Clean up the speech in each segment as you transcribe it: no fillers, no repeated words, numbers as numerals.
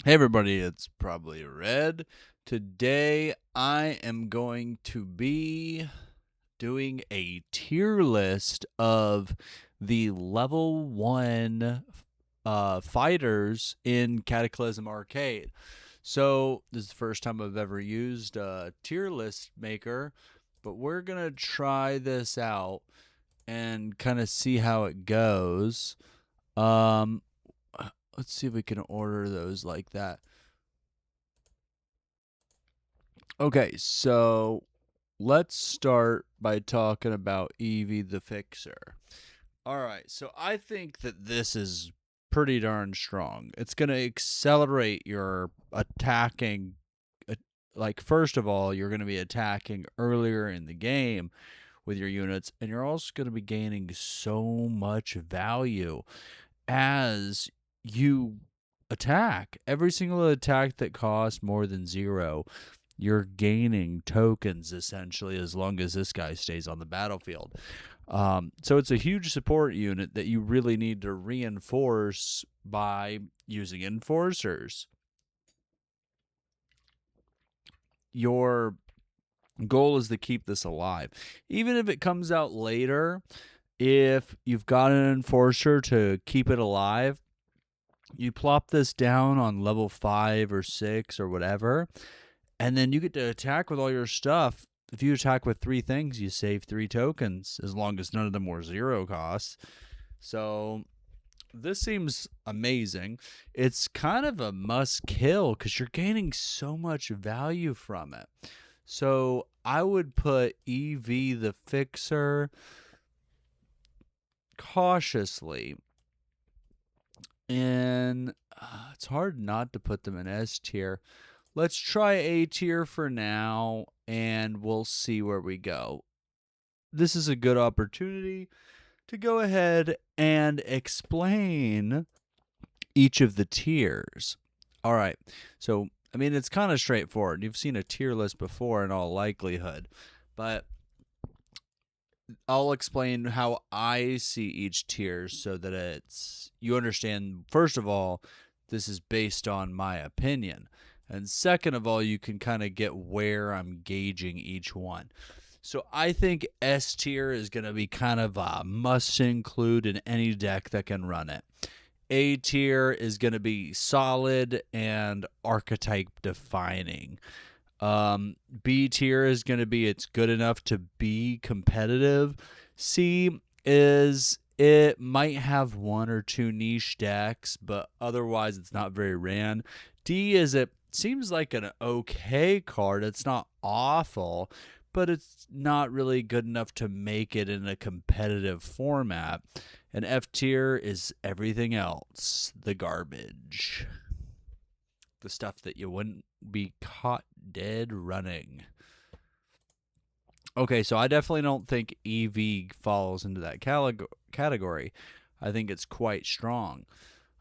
Hey everybody, it's probably Red. Today I am going to be doing a tier list of the level 1 fighters in Cataclysm Arcade. So, this is the first time I've ever used a tier list maker, but we're going to try this out and kind of see how it goes. Um, let's see if we can order those like that. Okay, so let's start by talking about Evie the Fixer. All right, so I think that this is pretty darn strong. It's going to accelerate your attacking. Like, first of all, you're going to be attacking earlier in the game with your units, and you're also going to be gaining so much value as you attack. Every single attack that costs more than 0, you're gaining tokens essentially as long as this guy stays on the battlefield. So it's a huge support unit that you really need to reinforce by using enforcers. Your goal is to keep this alive. Even if it comes out later, if you've got an enforcer to keep it alive, you plop this down on level 5 or 6 or whatever, and then you get to attack with all your stuff. If you attack with 3 things, you save 3 tokens, as long as none of them were 0 costs. So this seems amazing. It's kind of a must kill because you're gaining so much value from it. So I would put EV the Fixer cautiously. And it's hard not to put them in S tier. Let's try A tier for now, and we'll see where we go. This is a good opportunity to go ahead and explain each of the tiers. All right, so I mean, it's kind of straightforward. You've seen a tier list before in all likelihood, but I'll explain how I see each tier so that you understand. First of all, this is based on my opinion. And second of all, you can kind of get where I'm gauging each one. So I think S tier is going to be kind of a must include in any deck that can run it. A tier is going to be solid and archetype defining. B tier is going to be it's good enough to be competitive. C is it might have 1 or 2 niche decks, but otherwise it's not very ran. D is it seems like an okay card. It's not awful, but it's not really good enough to make it in a competitive format. And F tier is everything else, the garbage. The stuff that you wouldn't be caught dead running. Okay, so I definitely don't think EV falls into that category. I think it's quite strong.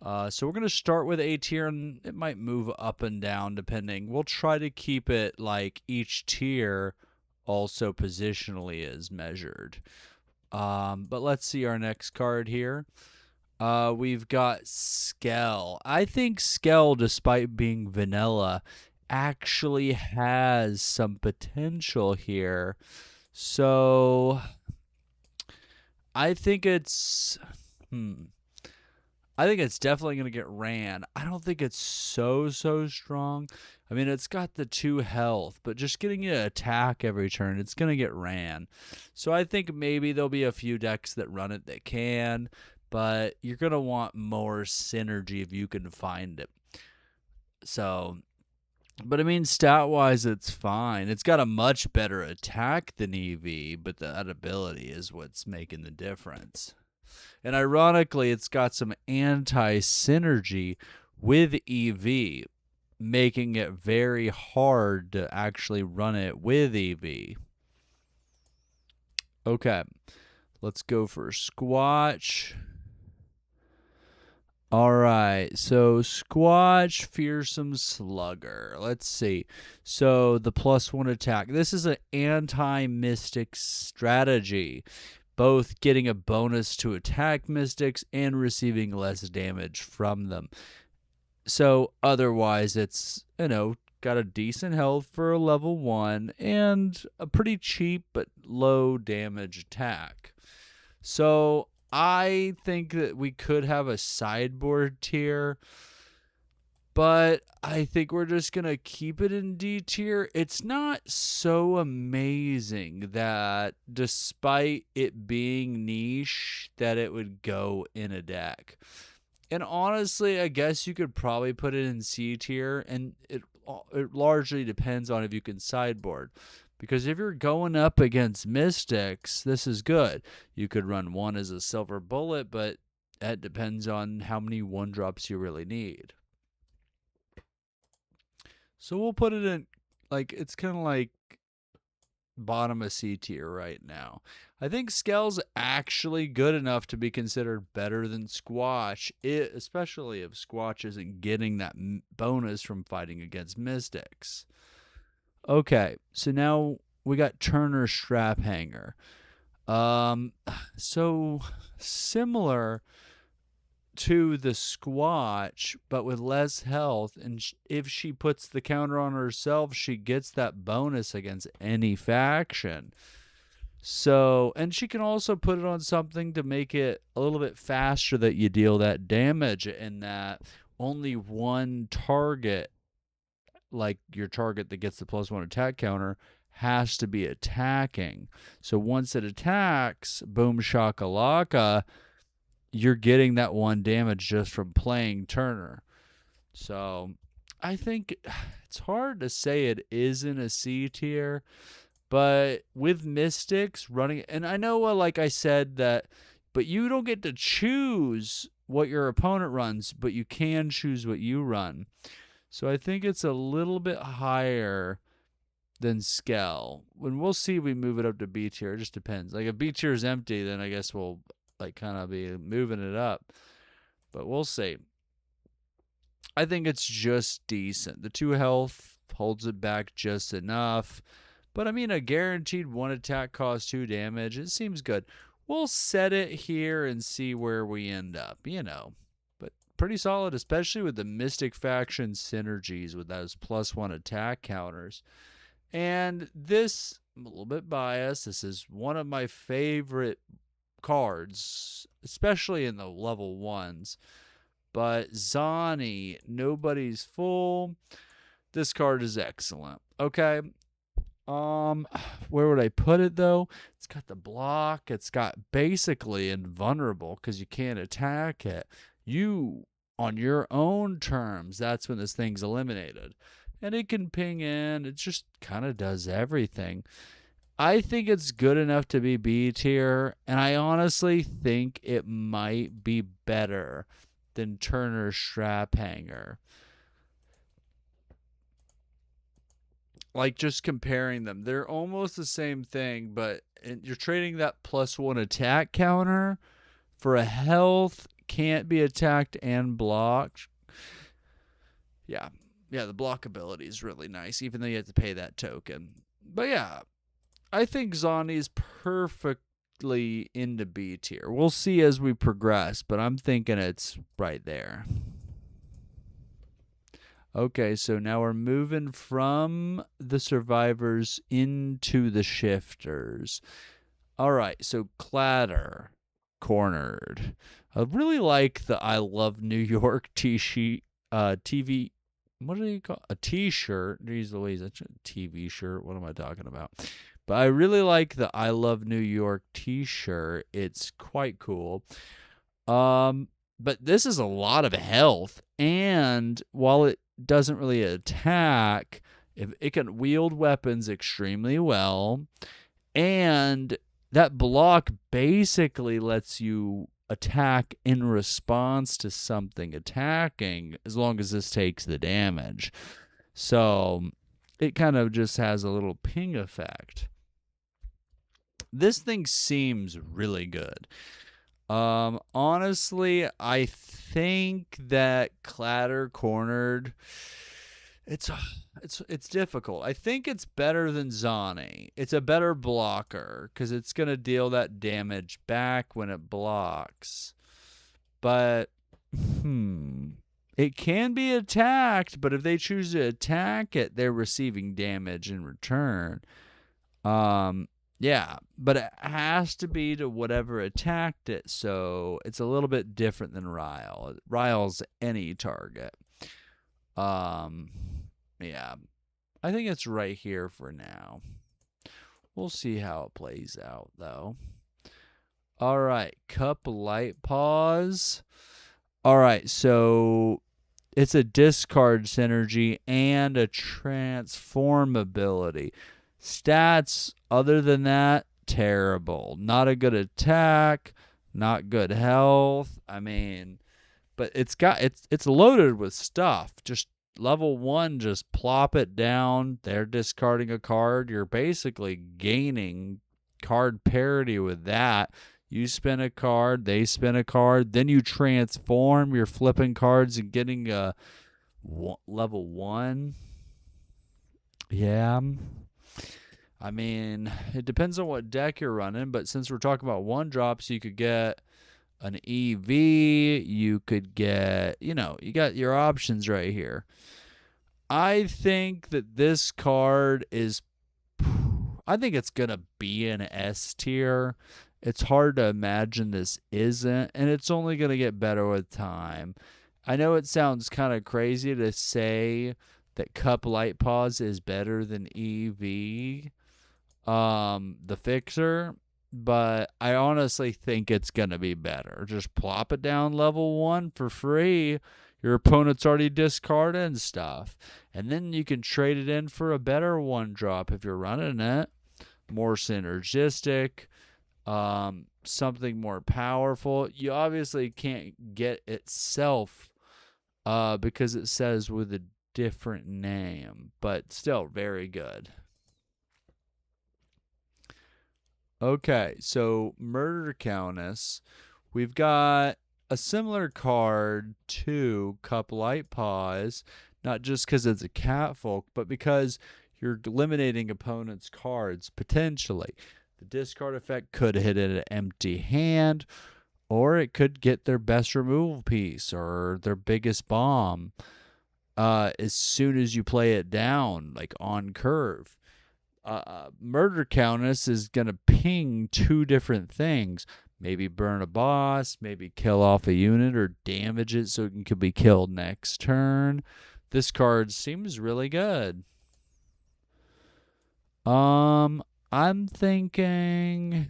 So we're going to start with A tier, and it might move up and down depending. We'll try to keep it like each tier also positionally is measured. But let's see our next card here. We've got Skell. I think Skell, despite being vanilla, actually has some potential here. So I think it's I think it's definitely going to get ran. I don't think it's so strong. I mean, it's got the 2 health, but just getting you to attack every turn, it's going to get ran. So I think maybe there'll be a few decks that run it that can, but you're going to want more synergy if you can find it. So, but I mean, stat-wise, it's fine. It's got a much better attack than EV, but that ability is what's making the difference. And ironically, it's got some anti-synergy with EV, making it very hard to actually run it with EV. Okay, let's go for Squatch. All right, so Squatch, Fearsome Slugger. Let's see. So the +1 attack. This is an anti-mystic strategy, both getting a bonus to attack mystics and receiving less damage from them. So otherwise, it's, got a decent health for a level 1 and a pretty cheap but low damage attack. So I think that we could have a sideboard tier, but I think we're just going to keep it in D tier. It's not so amazing that despite it being niche that it would go in a deck. And honestly, I guess you could probably put it in C tier, and it largely depends on if you can sideboard. Because if you're going up against Mystics, this is good. You could run one as a silver bullet, but that depends on how many 1-drops you really need. So we'll put it in, it's kind of like bottom of C tier right now. I think Skell's actually good enough to be considered better than Squatch, especially if Squatch isn't getting that bonus from fighting against Mystics. Okay, so now we got Turner Strap Hanger. So similar to the Squatch, but with less health. And if she puts the counter on herself, she gets that bonus against any faction. So, and she can also put it on something to make it a little bit faster that you deal that damage, and that only one target, like your target that gets the +1 attack counter, has to be attacking. So once it attacks, boom shakalaka, you're getting that 1 damage just from playing Turner. So I think it's hard to say it is in a C tier, but with Mystics running, and I know, like I said, that, but you don't get to choose what your opponent runs, but you can choose what you run. So I think it's a little bit higher than Skell. When we'll see if we move it up to B tier. It just depends. Like if B tier is empty, then I guess we'll kind of be moving it up. But we'll see. I think it's just decent. The 2 health holds it back just enough. But I mean, a guaranteed 1 attack cost 2 damage. It seems good. We'll set it here and see where we end up, But pretty solid, especially with the Mystic faction synergies with those +1 attack counters. And this, I'm a little bit biased. This is one of my favorite cards, especially in the level 1s. But Zani, Nobody's Fool. This card is excellent. Okay. Where would I put it though? It's got the block. It's got basically invulnerable because you can't attack it. You, on your own terms, that's when this thing's eliminated. And it can ping in. It just kind of does everything. I think it's good enough to be B tier, and I honestly think it might be better than Turner Strap Hanger. Like, just comparing them, they're almost the same thing, but you're trading that +1 attack counter for a health, can't be attacked and blocked. Yeah, the block ability is really nice, even though you have to pay that token. But yeah, I think Zani's perfectly into B tier. We'll see as we progress, but I'm thinking it's right there. Okay, so now we're moving from the survivors into the shifters. All right, so Clatter, cornered. I really like the I Love New York TV. What do you call a T-shirt? Jeez Louise, that's a TV shirt. What am I talking about? But I really like the I Love New York T-shirt. It's quite cool. But this is a lot of health, and while it doesn't really attack, it can wield weapons extremely well, and that block basically lets you attack in response to something attacking, as long as this takes the damage. So it kind of just has a little ping effect. This thing seems really good. Honestly, I think that Clatter cornered, it's difficult. I think it's better than Zani. It's a better blocker because it's gonna deal that damage back when it blocks. But It can be attacked, but if they choose to attack it, they're receiving damage in return. Yeah, but it has to be to whatever attacked it, so it's a little bit different than Ryle. Ryle's any target. Yeah, I think it's right here for now. We'll see how it plays out, though. All right, Cup Light Pause. All right, so it's a discard synergy and a transform ability. Stats, other than that, terrible. Not a good attack, not good health. I mean, but it's loaded with stuff. Just level 1, just plop it down. They're discarding a card. You're basically gaining card parity with that. You spin a card, they spin a card, then you transform. You're flipping cards and getting a level 1. Yeah. I mean, it depends on what deck you're running, but since we're talking about 1-drops, you could get an EV, you could get, you got your options right here. I think that this card I think it's going to be an S tier. It's hard to imagine this isn't, and it's only going to get better with time. I know it sounds kind of crazy to say that Cup Light Pause is better than EV, the Fixer, but I honestly think it's going to be better. Just plop it down level 1 for free. Your opponent's already discarded and stuff. And then you can trade it in for a better 1-drop if you're running it. More synergistic, something more powerful. You obviously can't get itself because it says with a different name, but still very good. Okay, so Murder Countess. We've got a similar card to Cup Light Pause, not just because it's a catfolk, but because you're eliminating opponents' cards, potentially. The discard effect could hit an empty hand, or it could get their best removal piece or their biggest bomb as soon as you play it down, like on curve. Murder Countess is going to ping 2 different things. Maybe burn a boss, maybe kill off a unit or damage it so it can be killed next turn. This card seems really good. I'm thinking,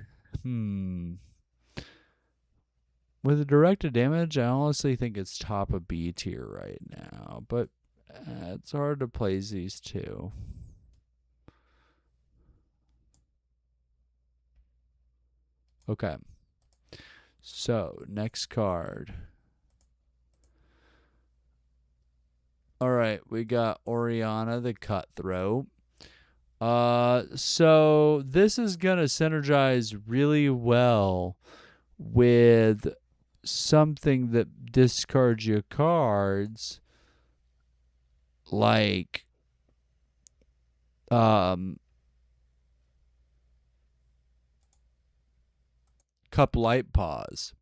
with the directed damage, I honestly think it's top of B tier right now, but it's hard to place these two. Okay. So, next card. All right, we got Oriana the Cutthroat. So this is going to synergize really well with something that discards your cards, like Cup Light Pause.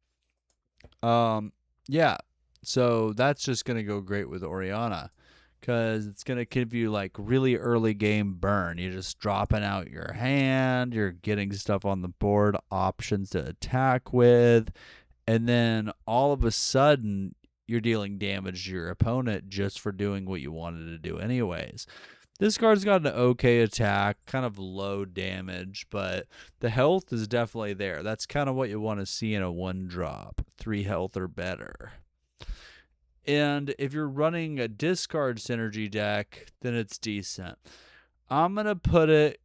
Yeah, so that's just going to go great with Oriana because it's going to give you like really early game burn. You're just dropping out your hand, you're getting stuff on the board, options to attack with, and then all of a sudden you're dealing damage to your opponent just for doing what you wanted to do anyways. This card's got an okay attack, kind of low damage, but the health is definitely there. That's kind of what you want to see in a 1-drop. 3 health or better. And if you're running a discard synergy deck, then it's decent. I'm going to put it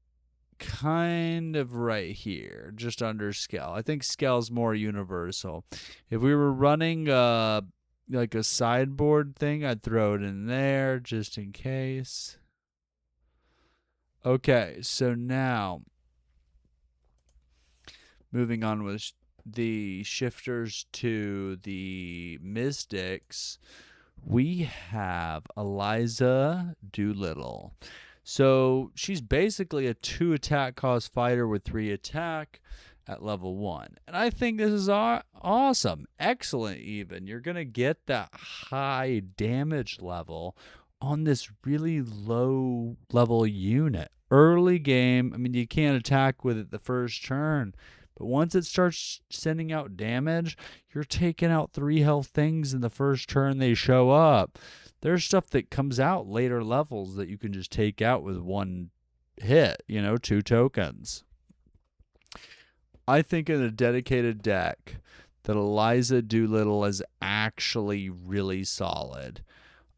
kind of right here, just under Scale. I think Scale's more universal. If we were running like a sideboard thing, I'd throw it in there just in case. Okay, so now moving on with the shifters to the Mystics, we have Eliza Doolittle. So she's basically a 2 attack cost fighter with 3 attack, at level 1. And I think this is awesome. Excellent, even. You're going to get that high damage level on this really low level unit. Early game, I mean, you can't attack with it the first turn. But once it starts sending out damage, you're taking out 3 health things in the first turn they show up. There's stuff that comes out later levels that you can just take out with 1 hit, 2 tokens. I think in a dedicated deck that Eliza Doolittle is actually really solid.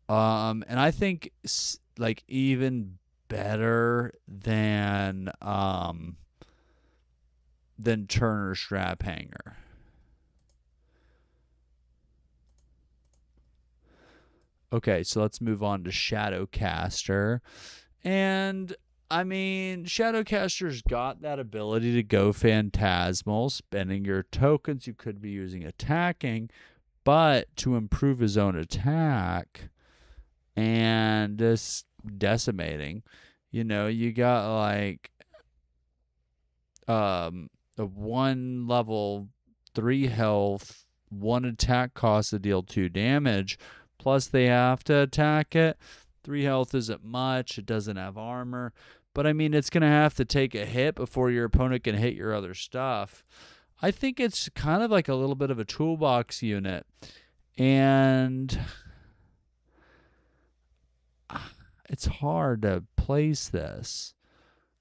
And I think like even better than Turner Strap Hanger. Okay, so let's move on to Shadowcaster. And I mean, Shadowcaster's got that ability to go phantasmal, spending your tokens you could be using attacking, but to improve his own attack and just decimating. You got like a 1 level 3 health, 1 attack cost to deal 2 damage, plus they have to attack it. 3 health isn't much. It doesn't have armor. But I mean, it's going to have to take a hit before your opponent can hit your other stuff. I think it's kind of like a little bit of a toolbox unit. And it's hard to place this.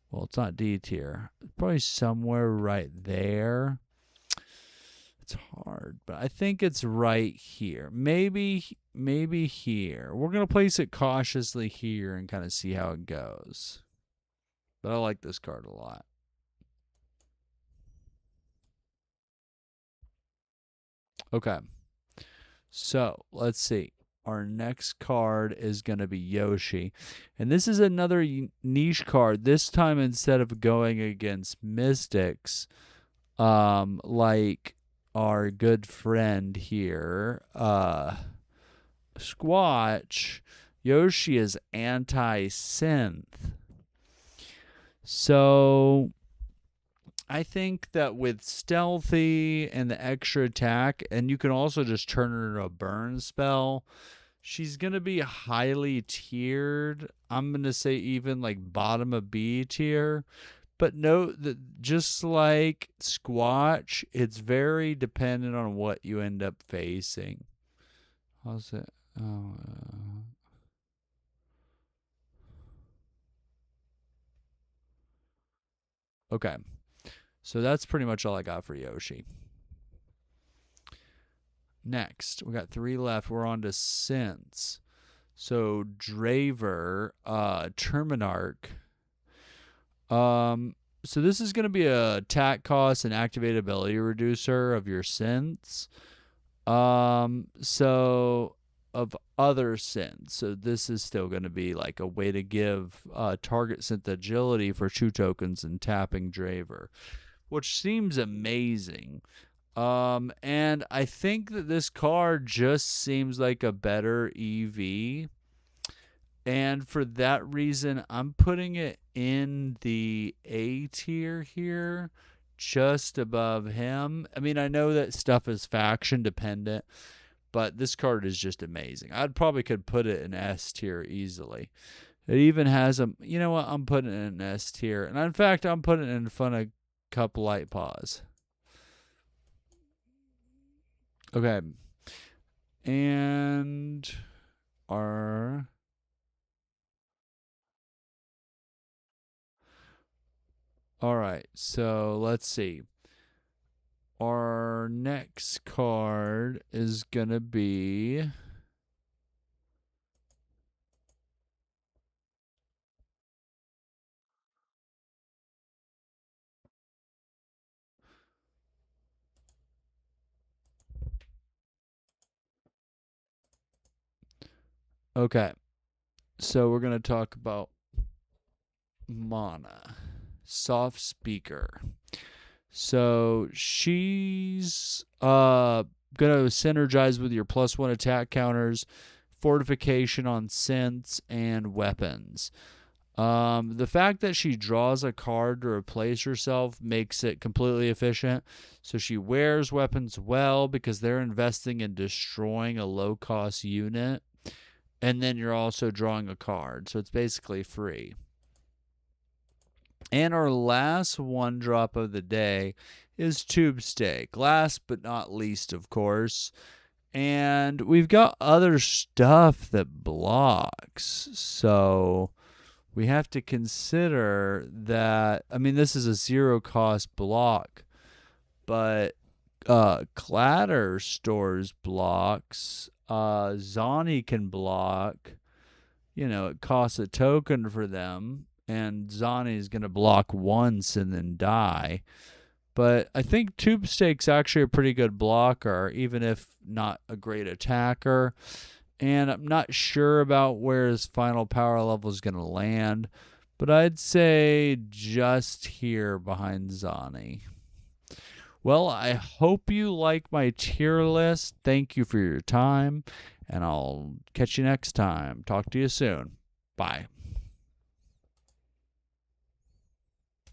Well, it's not D tier. It's probably somewhere right there. It's hard, but I think it's right here. Maybe here. We're going to place it cautiously here and kind of see how it goes. But I like this card a lot. Okay. So, let's see. Our next card is going to be Yoshi. And this is another niche card. This time, instead of going against Mystics, like our good friend here, Squatch, Yoshi is anti-synth. So I think that with stealthy and the extra attack, and you can also just turn her into a burn spell, she's going to be highly tiered. I'm going to say even like bottom of B tier. But note that just like Squatch, it's very dependent on what you end up facing. How's it? Oh, okay. So that's pretty much all I got for Yoshi. Next, we got 3 left. We're on to synths. So Draver, Terminarch. So this is going to be a attack cost and activate ability reducer of your synths. So of other synths. So this is still going to be like a way to give target synth agility for 2 tokens and tapping Draver, which seems amazing. And I think that this card just seems like a better EV. And for that reason, I'm putting it in the A tier here, just above him. I mean, I know that stuff is faction dependent, but this card is just amazing. I'd probably could put it in S tier easily. It even has a, you know what, I'm putting it in S tier. And in fact, I'm putting it in front of Cup Light Paws. Okay. And our... All right, so let's see. Our next card is going to be... Okay, so we're going to talk about Mana, Soft Speaker. So she's going to synergize with your +1 attack counters, fortification on synths, and weapons. The fact that she draws a card to replace herself makes it completely efficient. So she wears weapons well because they're investing in destroying a low-cost unit. And then you're also drawing a card. So it's basically free. And our last one drop of the day is Tube Stake. Last but not least, of course. And we've got other stuff that blocks. So we have to consider that. I mean, this is a zero cost block, but Clatter stores blocks. Zani can block. It costs a token for them, and Zani is going to block once and then die. But I think Tube Stake's actually a pretty good blocker, even if not a great attacker. And I'm not sure about where his final power level is going to land, but I'd say just here behind Zani. Well, I hope you like my tier list. Thank you for your time, and I'll catch you next time. Talk to you soon. Bye.